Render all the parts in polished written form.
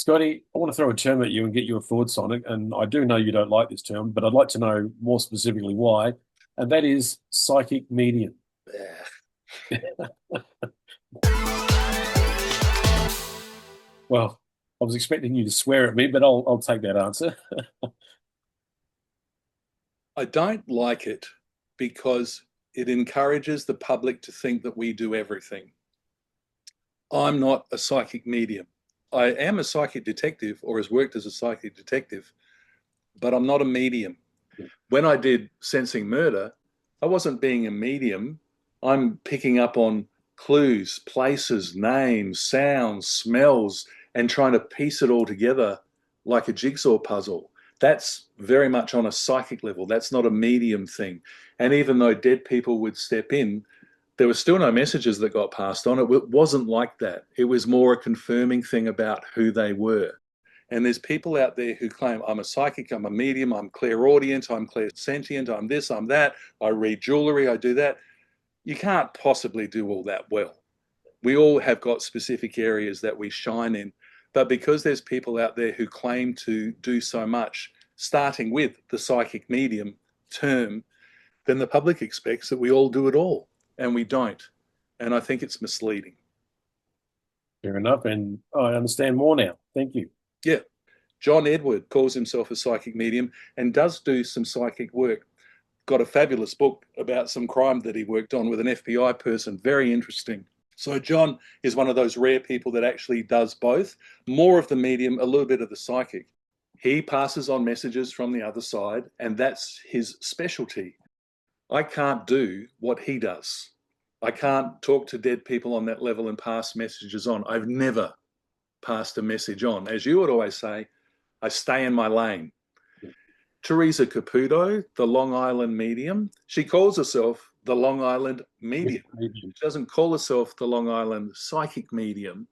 Scotty, I want to throw a term at you and get your thoughts on it. And I do know you don't like this term, but I'd like to know more specifically why. And that is psychic medium. Yeah. Well, I was expecting you to swear at me, but I'll take that answer. I don't like it because it encourages the public to think that we do everything. I'm not a psychic medium. I am a psychic detective or has worked as a psychic detective, but I'm not a medium. When I did Sensing Murder, I wasn't being a medium. I'm picking up on clues, places, names, sounds, smells, and trying to piece it all together like a jigsaw puzzle. That's very much on a psychic level. That's not a medium thing. And even though dead people would step in, there were still no messages that got passed on. It wasn't like that. It was more a confirming thing about who they were. And there's people out there who claim, I'm a psychic, I'm a medium, I'm clairaudient, I'm clairsentient, I'm this, I'm that, I read jewelry, I do that. You can't possibly do all that well. We all have got specific areas that we shine in. But because there's people out there who claim to do so much, starting with the psychic medium term, then the public expects that we all do it all, and we don't. And I think it's misleading. Fair enough. And I understand more now. Thank you. Yeah. John Edward calls himself a psychic medium and does do some psychic work. Got a fabulous book about some crime that he worked on with an FBI person. Very interesting. So John is one of those rare people that actually does both, more of the medium, a little bit of the psychic. He passes on messages from the other side, and that's his specialty. I can't do what he does. I can't talk to dead people on that level and pass messages on. I've never passed a message on. As you would always say, I stay in my lane. Teresa Caputo, the Long Island medium, she calls herself the Long Island medium. She doesn't call herself the Long Island psychic medium.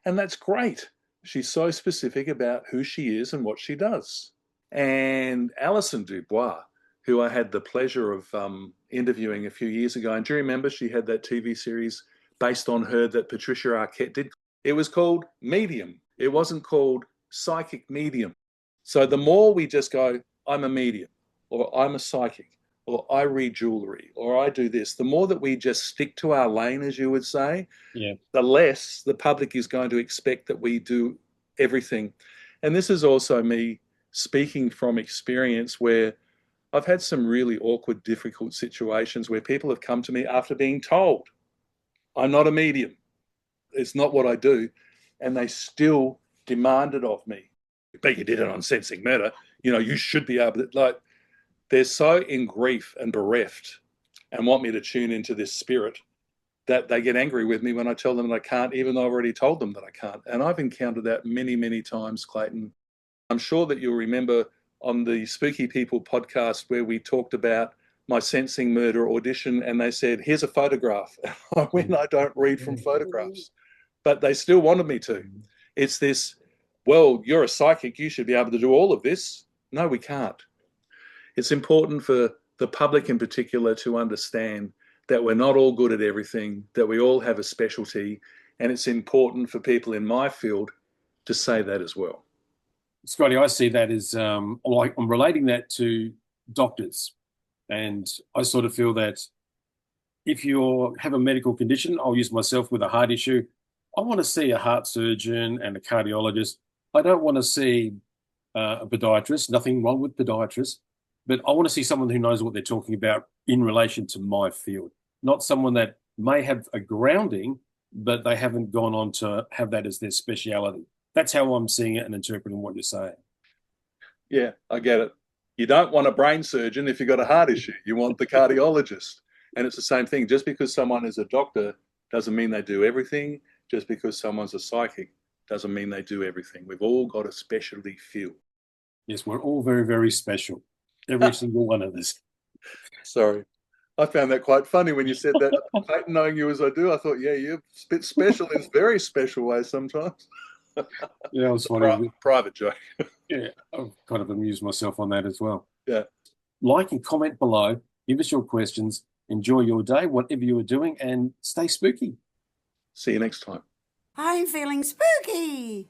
And that's great. She's so specific about who she is and what she does. And Alison Dubois, who I had the pleasure of interviewing a few years ago. And do you remember she had that TV series based on her that Patricia Arquette did? It was called Medium. It wasn't called Psychic Medium. So the more we just go, I'm a medium, or I'm a psychic, or I read jewelry, or I do this, the more that we just stick to our lane, as you would say, the less the public is going to expect that we do everything. And this is also me speaking from experience where I've had some really awkward, difficult situations where people have come to me after being told, I'm not a medium. It's not what I do. And they still demand it of me. But you did it on Sensing Murder. You know, you should be able to, like, they're so in grief and bereft and want me to tune into this spirit that they get angry with me when I tell them that I can't, even though I've already told them that I can't. And I've encountered that many, many times, Clayton. I'm sure that you'll remember on the Spooky People podcast where we talked about my Sensing Murder audition and they said, here's a photograph. I went, I don't read from photographs, but they still wanted me to. It's this, well, you're a psychic, you should be able to do all of this. No, we can't. It's important for the public in particular to understand that we're not all good at everything, that we all have a specialty, and it's important for people in my field to say that as well. Scotty, I see that as like I'm relating that to doctors. And I sort of feel that if you have a medical condition, I'll use myself with a heart issue. I want to see a heart surgeon and a cardiologist. I don't want to see a podiatrist, nothing wrong with podiatrists, but I want to see someone who knows what they're talking about in relation to my field, not someone that may have a grounding, but they haven't gone on to have that as their speciality. That's how I'm seeing it and interpreting what you're saying. Yeah, I get it. You don't want a brain surgeon if you've got a heart issue. You want the cardiologist. And it's the same thing. Just because someone is a doctor doesn't mean they do everything. Just because someone's a psychic doesn't mean they do everything. We've all got a specialty field. Yes, we're all very, very special. Every single one of us. Sorry. I found that quite funny when you said that. Clayton, knowing you as I do, I thought, yeah, you're a bit special in very special ways sometimes. Yeah, I was funny. Private joke. Yeah, I've kind of amused myself on that as well. Yeah. Like and comment below. Give us your questions. Enjoy your day, whatever you are doing, and stay spooky. See you next time. I'm feeling spooky.